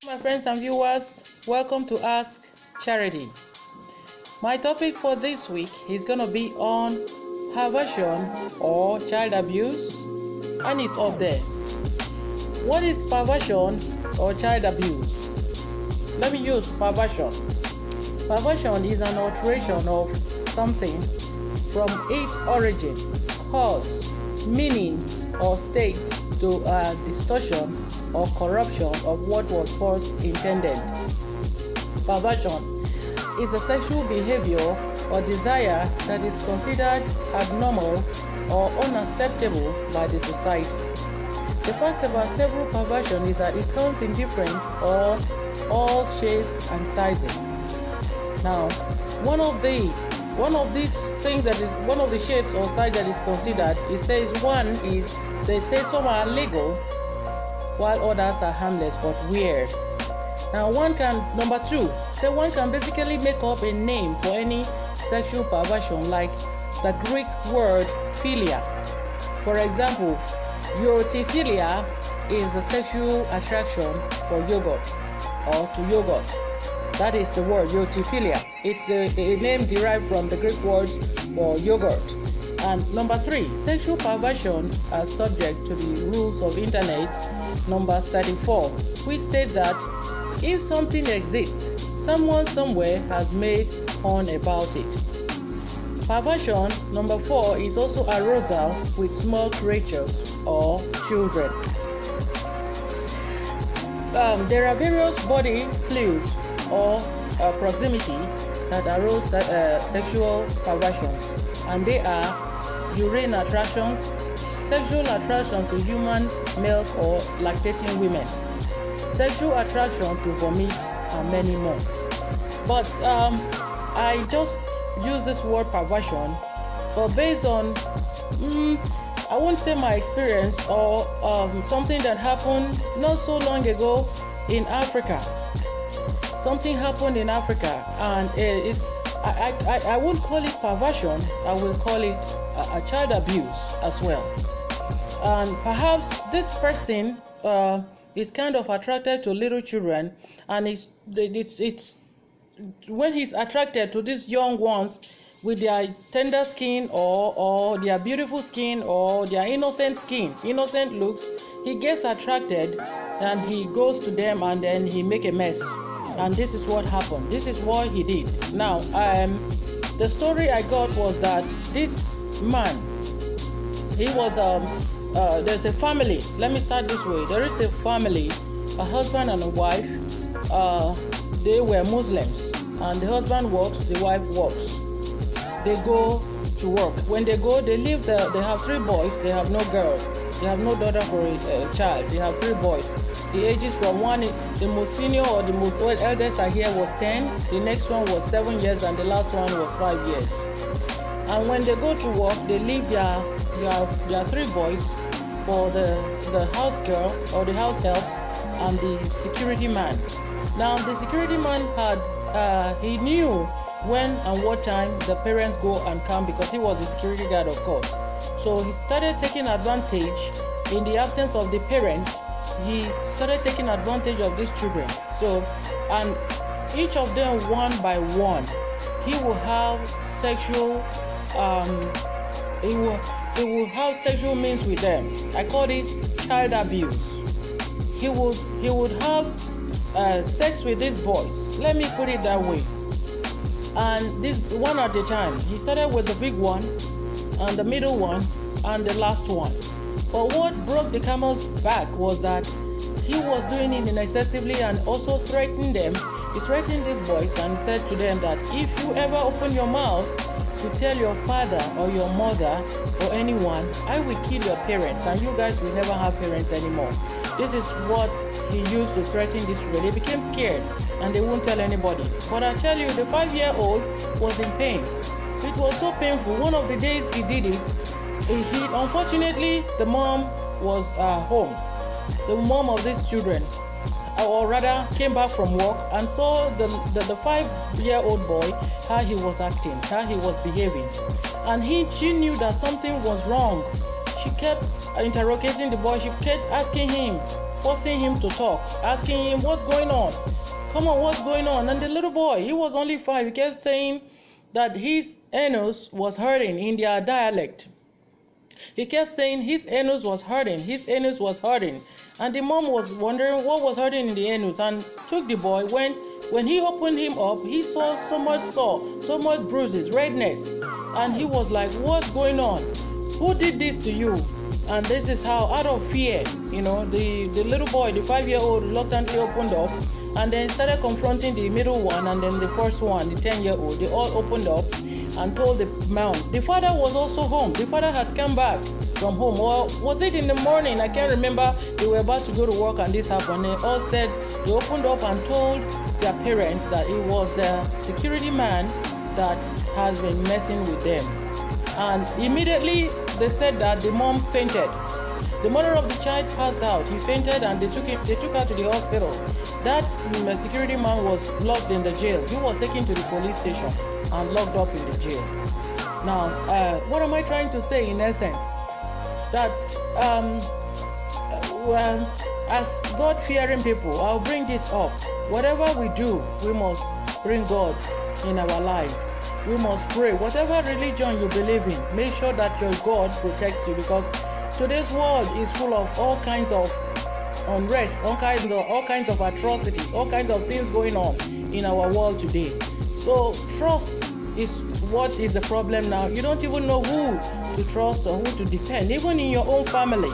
My friends and viewers, welcome to Ask Charity. My topic for this week is going to be on perversion or child abuse, and it's up there. What is perversion or child abuse? Let me use perversion. Perversion is an alteration of something from its origin, cause, meaning, or state to a distortion or corruption of what was first intended. Perversion is a sexual behavior or desire that is considered abnormal or unacceptable by the society. The fact about several perversion is that it comes in different or all shapes and sizes. Now, one of the shapes or size that is considered, it says one is, they say some are legal while others are harmless but weird. Now one can basically make up a name for any sexual perversion, like the Greek word philia. For example, urotiphilia is a sexual attraction for yogurt or to yogurt. That is the word urotiphilia. It's a name derived from the Greek words for yogurt. And number 3, sexual perversion are subject to the rules of internet number 34, which states that if something exists, someone somewhere has made fun about it. Perversion number 4 is also arousal with small creatures or children. There are various body fluids or proximity that arouse sexual perversions, and they are urine attractions, sexual attraction to human milk or lactating women, sexual attraction to vomit, and many more. But I just use this word perversion, but based on I won't say my experience or something that happened not so long ago in Africa. Something happened in Africa, and I won't call it perversion. I will call it a child abuse as well. And perhaps this person is kind of attracted to little children, and it's when he's attracted to these young ones with their tender skin or their beautiful skin or their innocent looks, he gets attracted and he goes to them, and then he make a mess. And this is what happened. This is what he did. Now, the story I got was that this man, he was there's a family. Let me start this way. There is a family, a husband and a wife. They were Muslims, and the husband works, the wife works. They go to work. When they go, they live there. They have 3 boys. They have no girl. They have no daughter for a child. They have 3 boys. The ages from the most senior or the most eldest I hear was 10. The next one was 7 years, and the last one was 5 years. And when they go to work, they leave their 3 boys for the house girl or the house help and the security man. Now the security man he knew when and what time the parents go and come, because he was the security guard, of course. So he started taking advantage in the absence of the parents. He started taking advantage of these children. So, and each of them, one by one, he will have sexual have sexual means with them. I call it child abuse. He would have sex with these boys. Let me put it that way. And this one at a time. He started with the big one, and the middle one, and the last one. But what broke the camel's back was that he was doing it excessively and also threatening them. He threatened these boys and said to them that if you ever open your mouth to tell your father or your mother or anyone, I will kill your parents, and you guys will never have parents anymore. This is what he used to threaten these children. They became scared and they won't tell anybody. But I tell you, the 5-year-old was in pain. It was so painful. One of the days he did it, unfortunately, the mom was home. The mom of these children, or rather, came back from work and saw the 5-year-old boy, how he was acting, how he was behaving. And she knew that something was wrong. She kept interrogating the boy. She kept asking him, forcing him to talk, asking him, what's going on? Come on, what's going on? And the little boy, he was only 5, he kept saying that his anus was hurting in their dialect. He kept saying his anus was hurting, his anus was hurting. And the mom was wondering what was hurting in the anus and took the boy. When he opened him up, he saw so much sore, so much bruises, redness. And he was like, what's going on? Who did this to you? And this is how, out of fear, the little boy, the 5-year-old, reluctantly opened up and then started confronting the middle one and then the first one, the 10-year-old. They all opened up and told the mom. The father was also home. The father had come back from home. Or was it in the morning? I can't remember. They were about to go to work and this happened. They all said, they opened up and told their parents that it was the security man that has been messing with them. And immediately they said that the mom fainted. The mother of the child passed out. He fainted and they took her to the hospital. That security man was locked in the jail. He was taken to the police station and locked up in the jail. Now, what am I trying to say in essence? That as God-fearing people, I'll bring this up. Whatever we do, we must bring God in our lives. We must pray. Whatever religion you believe in, make sure that your God protects you, because today's world is full of all kinds of unrest, all kinds of atrocities, all kinds of things going on in our world today. So trust is what is the problem now. You don't even know who to trust or who to depend. Even in your own family,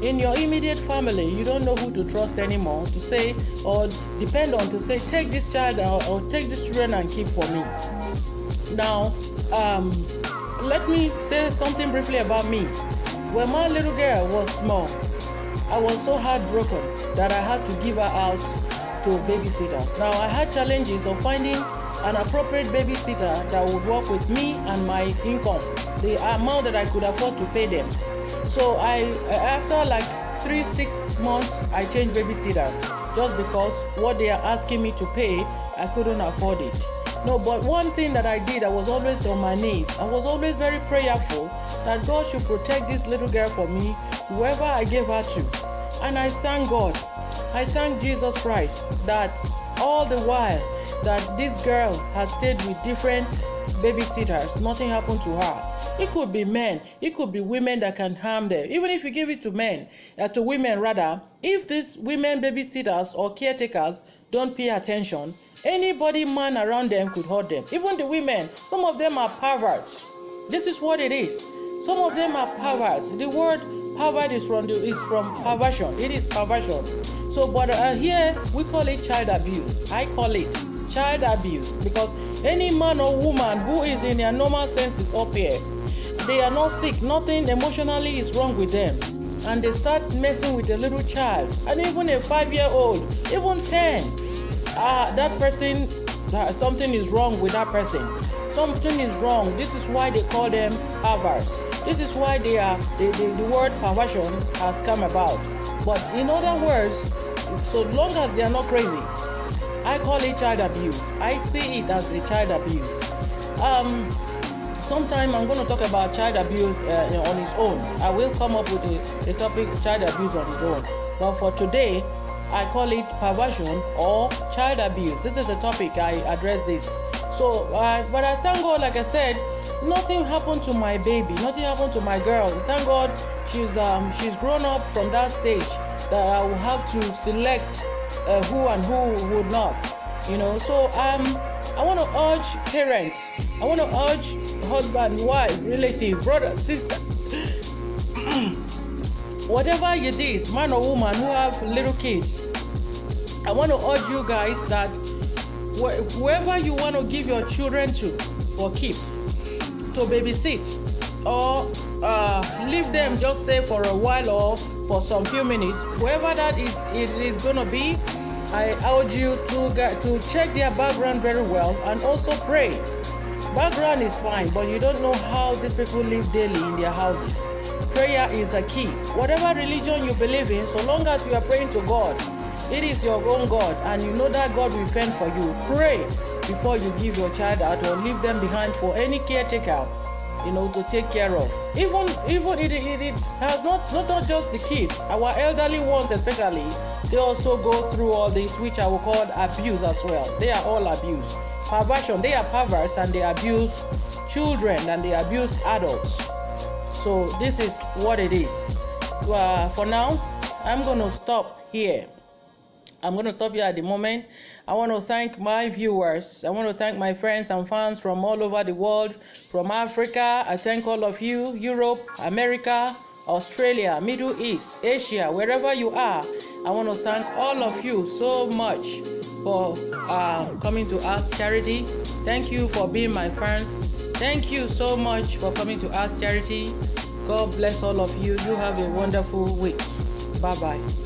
in your immediate family, you don't know who to trust anymore to say or depend on to say, take this child or take this children and keep for me. Now, let me say something briefly about me. When my little girl was small, I was so heartbroken that I had to give her out to babysitters. Now, I had challenges of finding an appropriate babysitter that would work with me and my income, the amount that I could afford to pay them. So after like 3-6 months, I changed babysitters just because what they are asking me to pay, I couldn't afford it. No, but one thing that I did, I was always on my knees. I was always very prayerful that God should protect this little girl for me, whoever I gave her to. And I thank God. I thank Jesus Christ that all the while that this girl has stayed with different babysitters, nothing happened to her. It could be men, it could be women that can harm them. Even if you give it to men, to women rather, if these women babysitters or caretakers don't pay attention, anybody man around them could hurt them. Even the women, some of them are perverts. This is what it is. Some of them are perverts. The word pervert is from perversion. It is perversion. So, but here we call it child abuse. I call it child abuse because any man or woman who is in their normal senses up here, they are not sick. Nothing emotionally is wrong with them. And they start messing with a little child, and even a 5-year-old, even 10. That person, something is wrong with that person. Something is wrong. This is why they call them perverts. This is why the word perversion has come about. But in other words, so long as they are not crazy, I call it child abuse. I see it as a child abuse. Sometime I'm going to talk about child abuse on its own. I will come up with a topic, child abuse on its own. But for today, I call it perversion or child abuse. This is the topic I address this. So, but I thank God, like I said, nothing happened to my baby. Nothing happened to my girl. Thank God she's grown up from that stage that I will have to select who and who would not. So I want to urge parents. I want to urge husband, wife, relatives, brother, sister. Whatever it is, man or woman who have little kids, I want to urge you guys that whoever you want to give your children to for keeps, to babysit, or leave them just say for a while or for some few minutes, whoever that is going to be, I urge you to check their background very well and also pray. Background is fine, but you don't know how these people live daily in their houses. Prayer is the key. Whatever religion you believe in, so long as you are praying to God, it is your own God, and you know that God will fend for you. Pray before you give your child out or leave them behind for any caretaker to take care of. Even it has not just the kids, our elderly ones especially, they also go through all this, which I will call abuse as well. They are all abuse. Perversion, they are perverse and they abuse children and they abuse adults. So this is what it is. For now, I'm going to stop here. At the moment. I want to thank my viewers. I want to thank my friends and fans from all over the world, from Africa. I thank all of you, Europe, America, Australia, Middle East, Asia, wherever you are. I want to thank all of you so much for coming to Ask Charity. Thank you for being my fans. Thank you so much for coming to Ask Charity. God bless all of you. You have a wonderful week. Bye-bye.